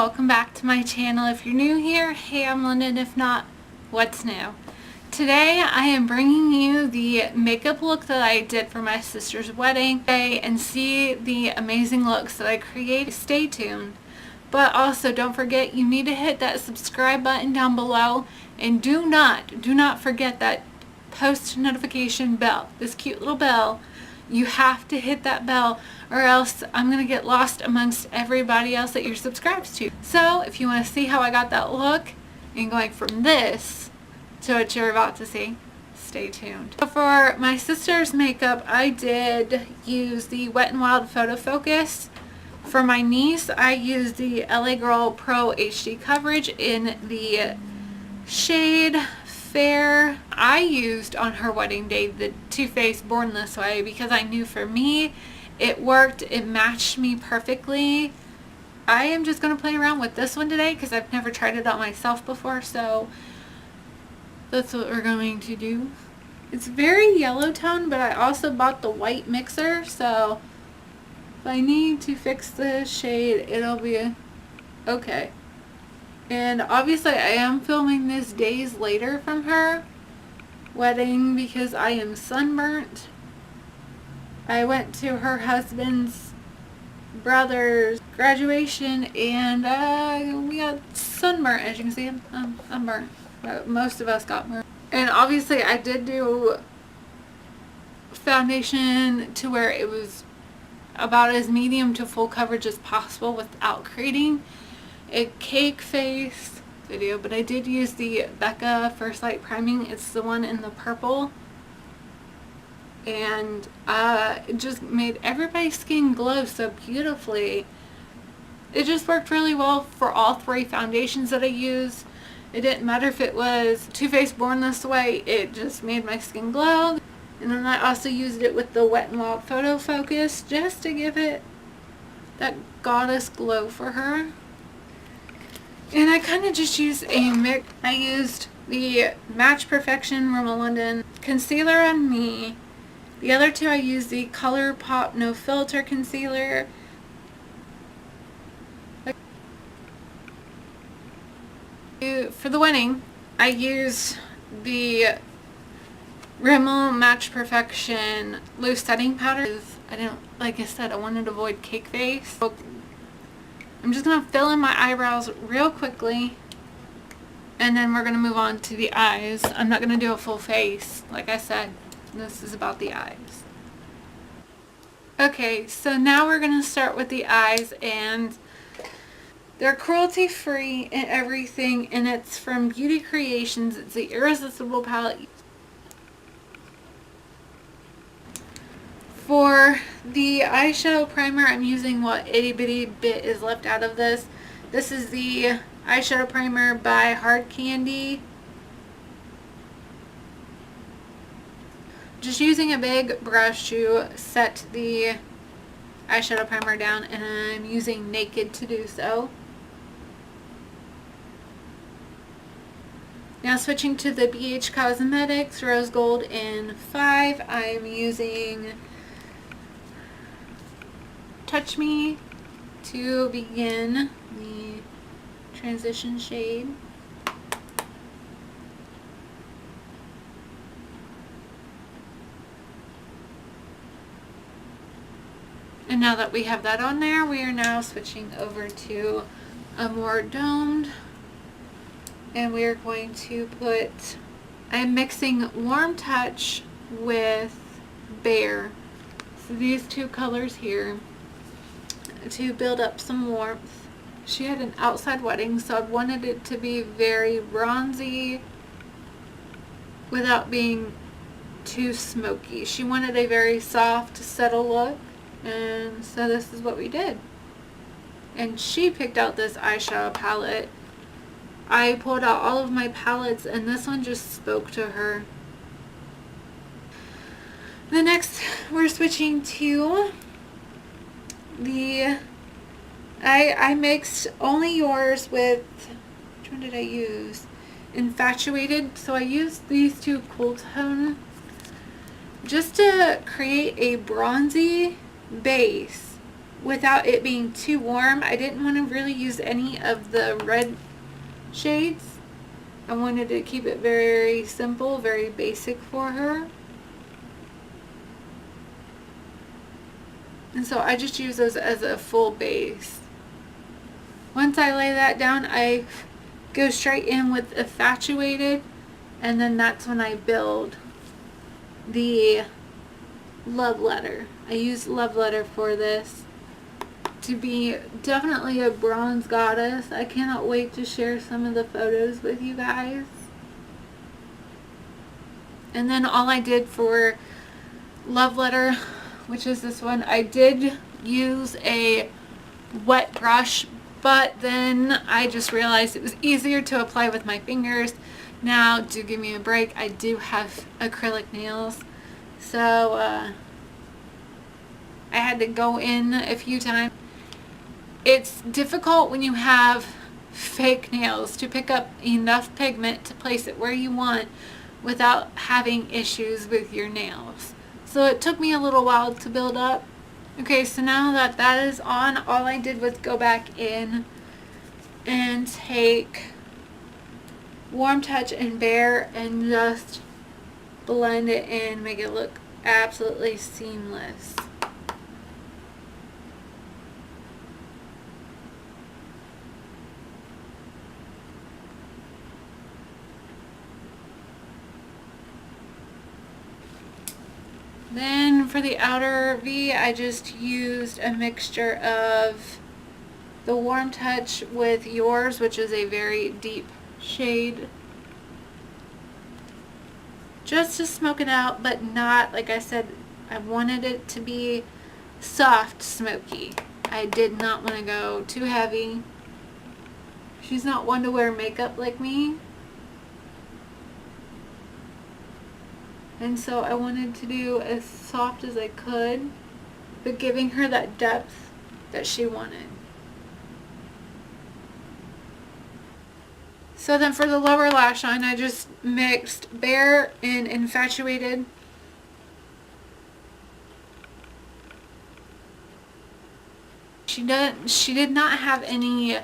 welcome back to my channel. If you're new here, hey, I'm London. If not, what's new? Today I am bringing you the makeup look that I did for my sister's wedding today and see the amazing looks that I create. Stay tuned. But also don't forget, you need to hit that subscribe button down below, and do not forget that post notification bell, this cute little bell. You have to hit that bell or else I'm going to get lost amongst everybody else that you're subscribed to. So if you want to see how I got that look and going from this to what you're about to see, stay tuned. So for my sister's makeup, I did use the Wet n Wild Photo Focus. For my niece, I used the LA Girl Pro HD Coverage in the shade Fair. I used on her wedding day the Too Faced Born This Way because I knew for me it worked. It matched me perfectly. I am just going to play around with this one today because I've never tried it on myself before, so that's what we're going to do. It's very yellow tone, but I also bought the white mixer, so if I need to fix the shade, it'll be okay. And obviously I am filming this days later from her wedding because I am sunburnt. I went to her husband's brother's graduation and we got sunburnt. As you can see, I'm burnt. Most of us got burnt. And obviously I did do foundation to where it was about as medium to full coverage as possible without creating a cake face video, but I did use the Becca First Light Priming. It's the one in the purple, and it just made everybody's skin glow so beautifully. It just worked really well for all three foundations that I used. It didn't matter if it was Too Faced Born This Way, it just made my skin glow. And then I also used it with the Wet n Wild Photo Focus just to give it that goddess glow for her. And I kind of just used a mix. I used the Match Perfection Rimmel London concealer on me. The other two I used the ColourPop No Filter concealer. For the wedding, I used the Rimmel Match Perfection loose setting powder. Like I said, I wanted to avoid cake face. I'm just going to fill in my eyebrows real quickly, and then we're going to move on to the eyes. I'm not going to do a full face. Like I said, this is about the eyes. Okay, so now we're going to start with the eyes, and they're cruelty free and everything, and it's from Beauty Creations. It's the Irresistible palette. For the eyeshadow primer, I'm using what itty bitty bit is left out of this. This is the eyeshadow primer by Hard Candy. Just using a big brush to set the eyeshadow primer down, and I'm using Naked to do so. Now switching to the BH Cosmetics Rose Gold in 5, I'm using Touch Me to begin the transition shade. And now that we have that on there, we are now switching over to a more domed, and we are going to put, I'm mixing Warm Touch with Bare, so these two colors here, to build up some warmth. She had an outside wedding, so I wanted it to be very bronzy without being too smoky. She wanted a very soft, subtle look, and so this is what we did. And she picked out this eyeshadow palette. I pulled out all of my palettes, and this one just spoke to her. The next, we're switching to the, I mixed Only Yours with, which one did I use? Infatuated. So I used these two cool tone just to create a bronzy base without it being too warm. I didn't want to really use any of the red shades. I wanted to keep it very simple, very basic for her. And so I just use those as a full base. Once I lay that down, I go straight in with Infatuated, and then that's when I build the Love Letter. I use Love Letter for this to be definitely a bronze goddess. I cannot wait to share some of the photos with you guys. And then all I did for Love Letter, which is this one, I did use a wet brush, but then I just realized it was easier to apply with my fingers. Now, do give me a break. I do have acrylic nails, so I had to go in a few times. It's difficult when you have fake nails to pick up enough pigment to place it where you want without having issues with your nails. So it took me a little while to build up. Okay, so now that that is on, all I did was go back in and take Warm Touch and Bare and just blend it in, make it look absolutely seamless. Then for the outer V, I just used a mixture of the Warm Touch with Yours, which is a very deep shade, just to smoke it out, but not, like I said, I wanted it to be soft smoky. I did not want to go too heavy. She's not one to wear makeup like me, and so I wanted to do as soft as I could, but giving her that depth that she wanted. So then for the lower lash line, I just mixed Bare and Infatuated. She did not have any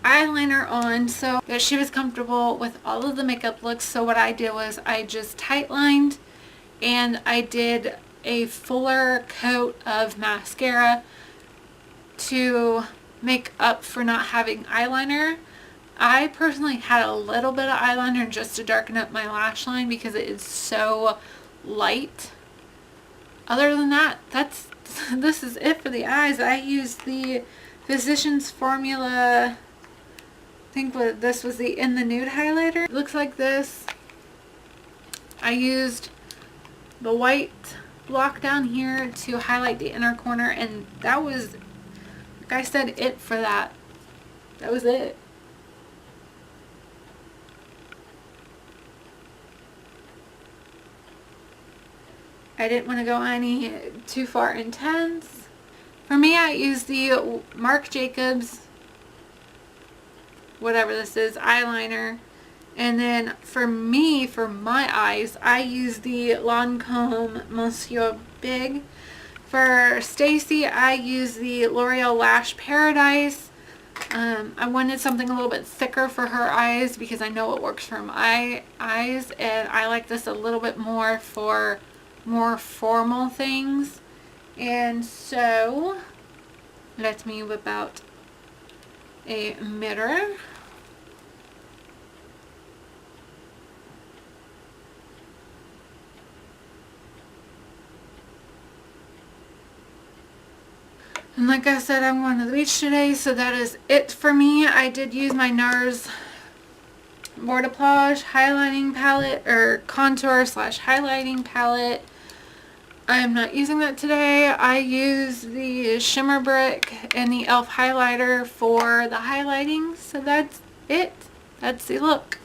eyeliner on, so that she was comfortable with all of the makeup looks. So what I did was I just tight lined and I did a fuller coat of mascara to make up for not having eyeliner. I personally had a little bit of eyeliner just to darken up my lash line because it is so light. Other than that, this is it for the eyes. I used the Physicians Formula, I think this was the In the Nude highlighter. It looks like this. I used the white block down here to highlight the inner corner, and that was, like I said, it for that. That was it. I didn't want to go any too far intense. For me, I used the Marc Jacobs, whatever this is, eyeliner. And then for me, for my eyes, I use the Lancome Monsuier Big. For Stacy, I use the L'Oreal Lash Paradise. I wanted something a little bit thicker for her eyes because I know it works for my eyes, and I like this a little bit more for more formal things. And so let me whip out a mirror. And like I said, I'm going to the beach today, so that is it for me. I did use my NARS Mortiplage highlighting palette, or contour slash highlighting palette. I am not using that today. I use the Shimmer Brick and the e.l.f. highlighter for the highlighting. So that's it. That's the look.